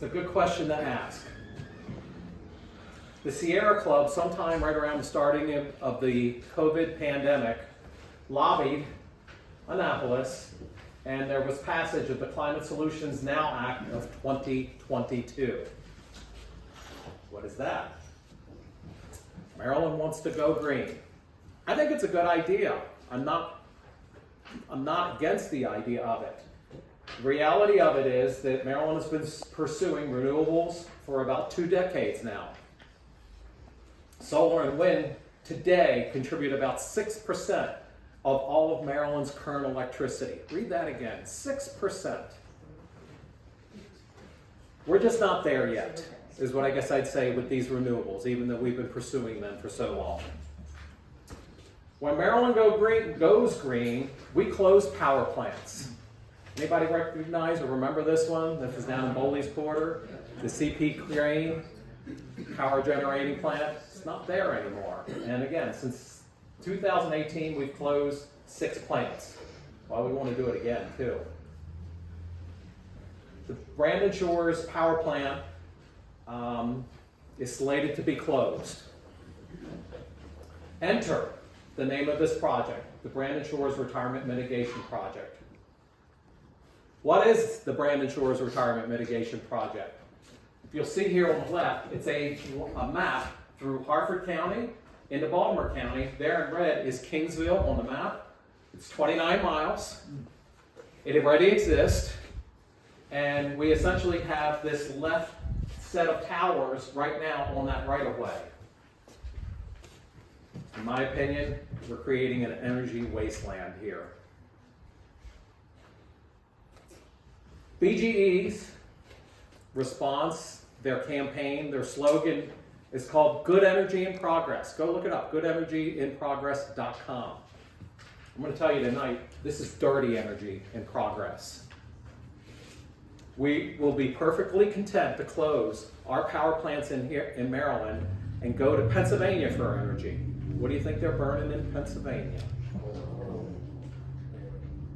It's a good question to ask. The Sierra Club, sometime right around the starting of the COVID pandemic, lobbied Annapolis, and there was passage of the Climate Solutions Now Act of 2022. What is that? Maryland wants to go green. I think it's a good idea. I'm not against the idea of it. The reality of it is that Maryland has been pursuing renewables for about 2 decades now. Solar and wind today contribute about 6% of all of Maryland's current electricity. Read that again, 6%. We're just not there yet, is what I guess I'd say with these renewables, even though we've been pursuing them for so long. When Maryland goes green, we close power plants. Anybody recognize or remember this one? This is down in Bowley's Quarter, the CP Crane power generating plant. It's not there anymore. And again, since 2018, we've closed 6 plants. Well, we want to do it again, too. The Brandon Shores power plant is slated to be closed. Enter the name of this project, the Brandon Shores Retirement Mitigation Project. What is the Brandon Shores Retirement Mitigation Project? If you'll see here on the left, it's a map through Harford County into Baltimore County. There in red is Kingsville on the map. It's 29 miles. It already exists. And we essentially have this left set of towers right now on that right-of-way. In my opinion, we're creating an energy wasteland here. BGE's response, their campaign, their slogan is called Good Energy in Progress. Go look it up, goodenergyinprogress.com. I'm going to tell you tonight, this is dirty energy in progress. We will be perfectly content to close our power plants in here in Maryland and go to Pennsylvania for energy. What do you think they're burning in Pennsylvania?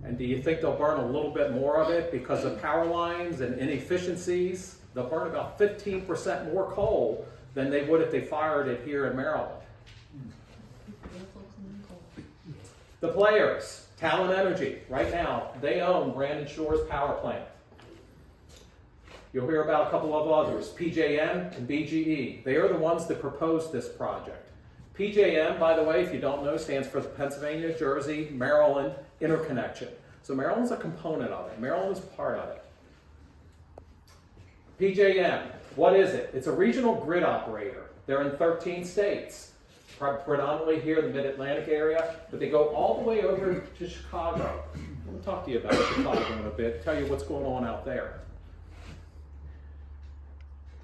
And do you think they'll burn a little bit more of it because of power lines and inefficiencies? They'll burn about 15% more coal than they would if they fired it here in Maryland. The players, Talon Energy, right now, they own Brandon Shores Power Plant. You'll hear about a couple of others, PJM and BGE. They are the ones that proposed this project. PJM, by the way, if you don't know, stands for the Pennsylvania, Jersey, Maryland Interconnection. So Maryland's a component of it. Maryland is part of it. PJM, what is it? It's a regional grid operator. They're in 13 states, predominantly here in the Mid-Atlantic area, but they go all the way over to Chicago. I'll talk to you about Chicago in a bit, tell you what's going on out there.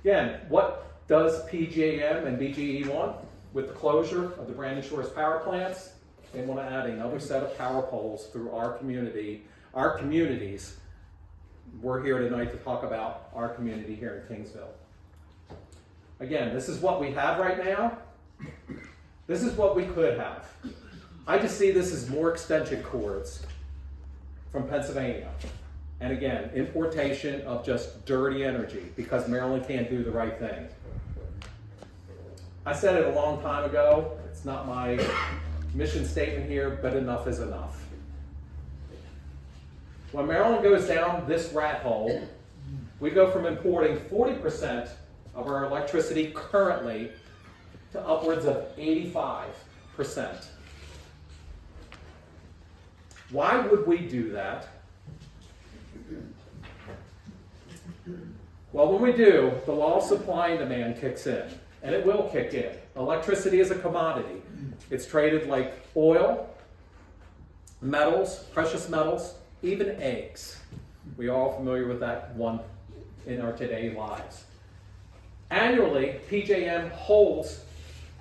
Again, what does PJM and BGE want? With the closure of the Brandon Shores power plants, they want to add another set of power poles through our community, our communities. We're here tonight to talk about our community here in Kingsville. Again, this is what we have right now. This is what we could have. I just see this as more extension cords from Pennsylvania. And again, importation of just dirty energy because Maryland can't do the right thing. I said it a long time ago, it's not my mission statement here, but enough is enough. When Maryland goes down this rat hole, we go from importing 40% of our electricity currently to upwards of 85%. Why would we do that? Well, when we do, the law of supply and demand kicks in. And it will kick in. Electricity is a commodity. It's traded like oil, metals, precious metals, even eggs. We are all familiar with that one in our today lives. Annually, PJM holds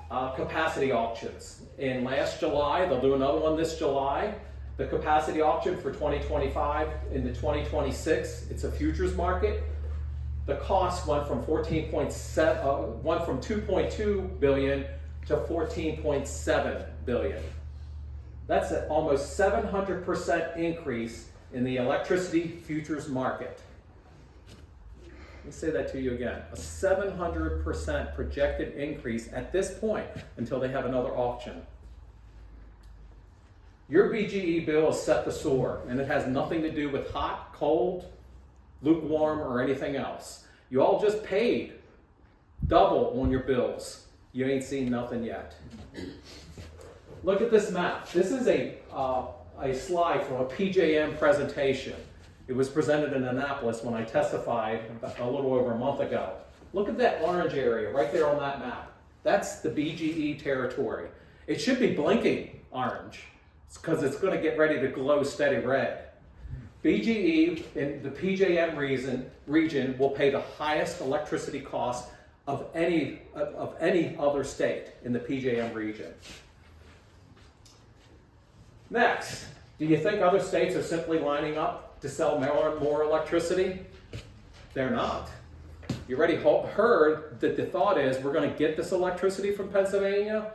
capacity auctions. In last July, they'll do another one this July. The capacity auction for 2025 into 2026, it's a futures market. The cost went from 2.2 billion to 14.7 billion. That's an almost 700% increase in the electricity futures market. me say that to you again. A 700% projected increase at this point until they have another auction. Your BGE bill is set to soar, and it has nothing to do with hot, cold, lukewarm, or anything else. You all just paid double on your bills. You ain't seen nothing yet. Look at this map. This is a slide from a PJM presentation. It was presented in Annapolis when I testified a little over a month ago. Look at that orange area right there on that map. That's the BGE territory. It should be blinking orange because it's going to get ready to glow steady red. BGE in the PJM region will pay the highest electricity cost of any other state in the PJM region. Next, do you think other states are simply lining up to sell more electricity? They're not. You already heard that the thought is we're going to get this electricity from Pennsylvania.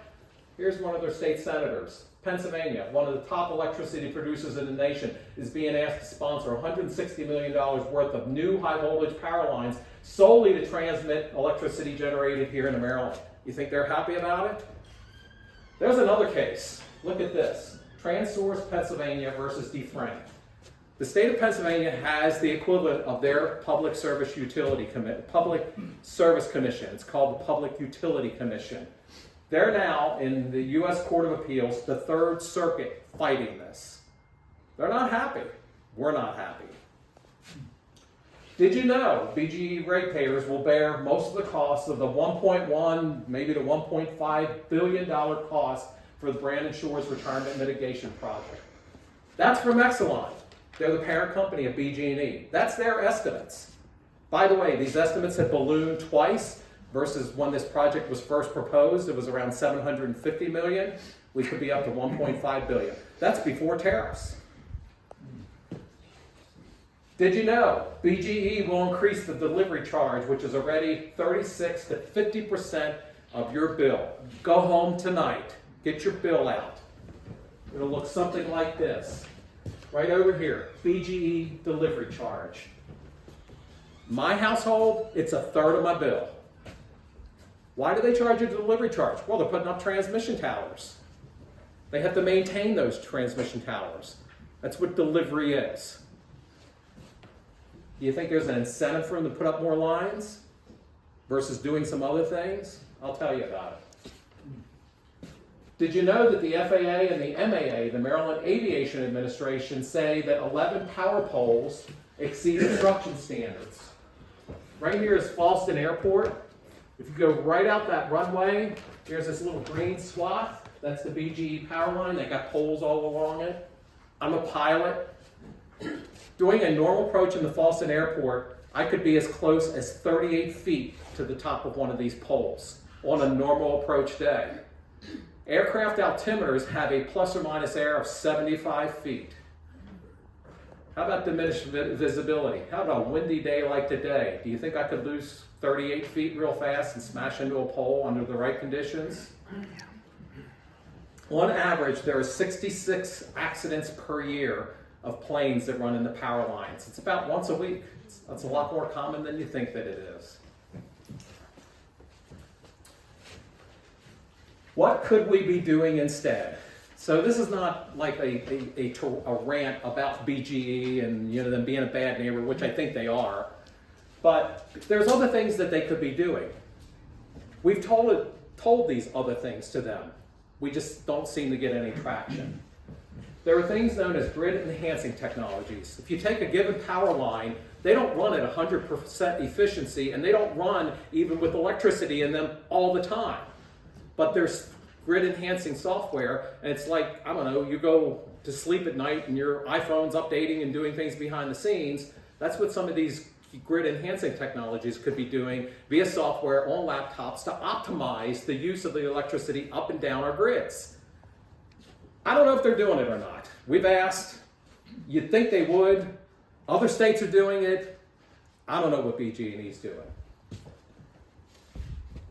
Here's one of their state senators. Pennsylvania, one of the top electricity producers in the nation, is being asked to sponsor $160 million worth of new high voltage power lines solely to transmit electricity generated here in Maryland. You think they're happy about it? There's another case. Look at this. TransSource Pennsylvania versus DeFrank. The state of Pennsylvania has the equivalent of their Public Service Commission. It's called the Public Utility Commission. They're now in the U.S. Court of Appeals, the Third Circuit, fighting this. They're not happy. We're not happy. Did you know BGE ratepayers will bear most of the costs of the $1.1, maybe the $1.5 billion cost for the Brandon Shores Retirement Mitigation Project? That's from Exelon. They're the parent company of BG&E. That's their estimates. By the way, these estimates have ballooned twice versus when this project was first proposed. It was around $750 million. We could be up to $1.5 billion. That's before tariffs. Did you know BGE will increase the delivery charge, which is already 36 to 50% of your bill? Go home tonight. Get your bill out. It'll look something like this. Right over here, BGE delivery charge. My household, it's a third of my bill. Why do they charge you a delivery charge? Well, they're putting up transmission towers. They have to maintain those transmission towers. That's what delivery is. Do you think there's an incentive for them to put up more lines versus doing some other things? I'll tell you about it. Did you know that the FAA and the MAA, the Maryland Aviation Administration, say that 11 power poles exceed construction standards? Right here is Falston Airport. If you go right out that runway, here's this little green swath. That's the BGE power line. They got poles all along it. I'm a pilot. Doing a normal approach in the Falston Airport, I could be as close as 38 feet to the top of one of these poles on a normal approach day. Aircraft altimeters have a plus or minus error of 75 feet. How about diminished visibility? How about a windy day like today? Do you think I could lose 38 feet real fast and smash into a pole under the right conditions? On average, there are 66 accidents per year of planes that run in the power lines. It's about once a week. That's a lot more common than you think that it is. What could we be doing instead? So this is not like a rant about BGE and them being a bad neighbor, which I think they are. But there's other things that they could be doing. We've told these other things to them. We just don't seem to get any traction. There are things known as grid enhancing technologies. If you take a given power line, they don't run at 100% efficiency, and they don't run even with electricity in them all the time. But there's grid enhancing software, and it's like, I don't know, you go to sleep at night and your iPhone's updating and doing things behind the scenes. That's what some of these grid enhancing technologies could be doing via software on laptops to optimize the use of the electricity up and down our grids. I don't know if they're doing it or not. We've asked. You'd think they would. Other states are doing it. I don't know what BG&E's doing.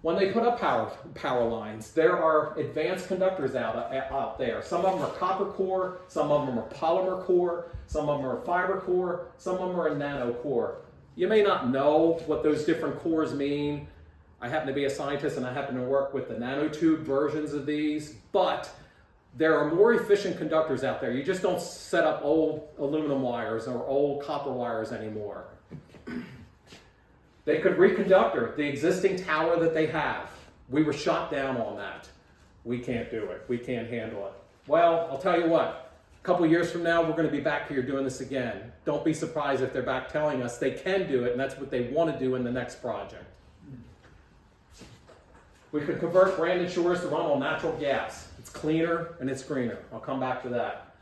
When they put up power lines, there are advanced conductors out there. Some of them are copper core, some of them are polymer core, some of them are fiber core, some of them are a nano core. You may not know what those different cores mean. I happen to be a scientist and I happen to work with the nanotube versions of these, but there are more efficient conductors out there. You just don't set up old aluminum wires or old copper wires anymore. They could reconductor the existing tower that they have. We were shot down on that. We can't do it. We can't handle it. Well, I'll tell you what. A couple years from now, we're going to be back here doing this again. Don't be surprised if they're back telling us they can do it, and that's what they want to do in the next project. We could convert Brandon Shores to run on natural gas. It's cleaner and it's greener. I'll come back to that.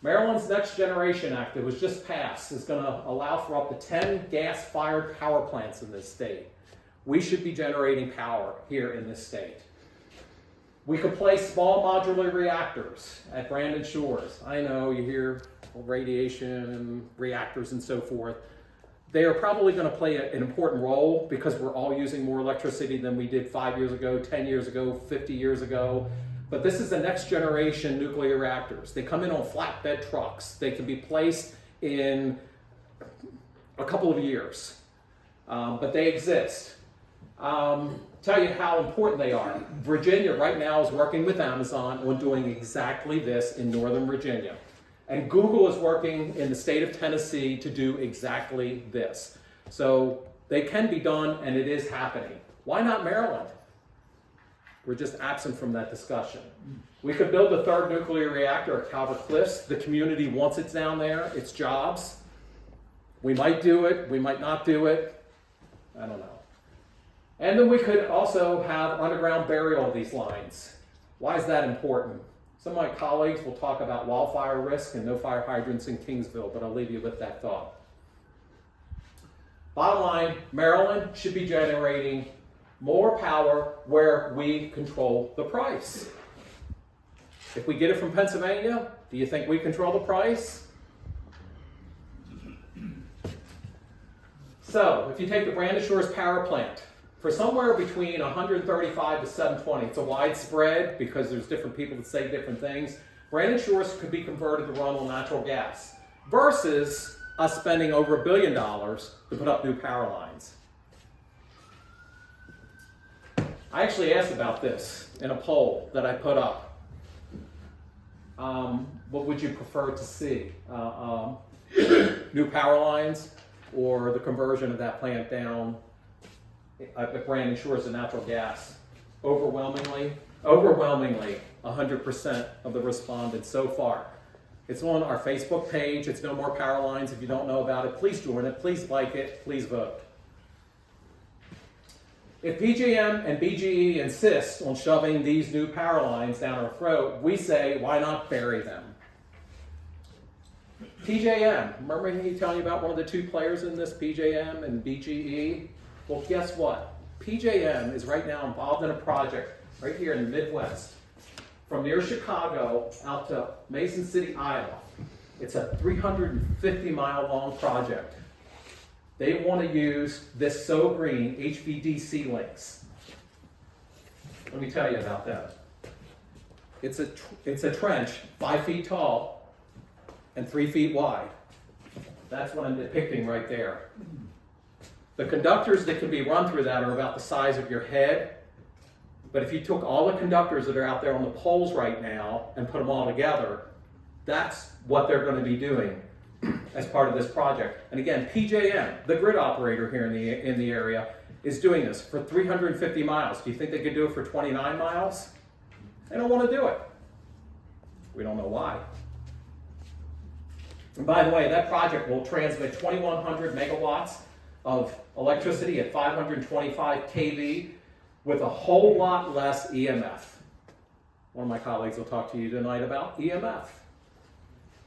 Maryland's Next Generation Act that was just passed is going to allow for up to 10 gas-fired power plants in this state. We should be generating power here in this state. We could place small modular reactors at Brandon Shores. I know you hear radiation and reactors and so forth. They are probably going to play an important role because we're all using more electricity than we did 5 years ago, 10 years ago, 50 years ago. But this is the next generation nuclear reactors. They come in on flatbed trucks. They can be placed in a couple of years, but they exist. Tell you how important they are. Virginia right now is working with Amazon on doing exactly this in Northern Virginia. And Google is working in the state of Tennessee to do exactly this. So they can be done and it is happening. Why not Maryland? We're just absent from that discussion. We could build a third nuclear reactor at Calvert Cliffs. The community wants it down there. It's jobs. We might do it. We might not do it. I don't know. And then we could also have underground burial of these lines. Why is that important? Some of my colleagues will talk about wildfire risk and no fire hydrants in Kingsville, but I'll leave you with that thought. Bottom line, Maryland should be generating more power where we control the price. If we get it from Pennsylvania, do you think we control the price? So, if you take the Brandon Shores power plant, for somewhere between 135 to 720, it's a wide spread because there's different people that say different things. Brandon Shores could be converted to run on natural gas versus us spending over $1 billion to put up new power lines. I actually asked about this in a poll that I put up. What would you prefer to see? New power lines or the conversion of that plant down at Brandon Shores to natural gas? Overwhelmingly, 100% of the respondents so far. It's on our Facebook page. It's No More Power Lines. If you don't know about it, please join it. Please like it. Please vote. If PJM and BGE insist on shoving these new power lines down our throat, we say, why not bury them? PJM, remember me telling you about one of the two players in this, PJM and BGE? Well, guess what? PJM is right now involved in a project right here in the Midwest, from near Chicago out to Mason City, Iowa. It's a 350-mile-long project. They want to use this So Green HVDC links. Let me tell you about that. It's a trench 5 feet tall and 3 feet wide. That's what I'm depicting right there. The conductors that can be run through that are about the size of your head. But if you took all the conductors that are out there on the poles right now and put them all together, that's what they're going to be doing as part of this project. And again, PJM, the grid operator here in the area, is doing this for 350 miles. Do you think they could do it for 29 miles? They don't want to do it. We don't know why. And by the way, that project will transmit 2,100 megawatts of electricity at 525 kV with a whole lot less EMF. One of my colleagues will talk to you tonight about EMF.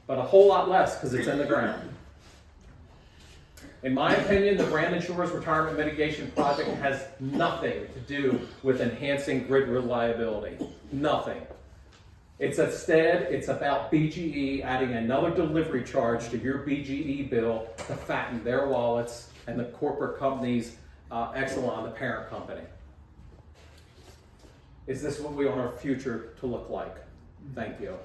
But a whole lot less because it's in the ground. In my opinion, the Brandon Shores Retirement Mitigation Project has nothing to do with enhancing grid reliability. Nothing. It's about BGE adding another delivery charge to your BGE bill to fatten their wallets and the corporate company's Exelon, the parent company. Is this what we want our future to look like? Thank you.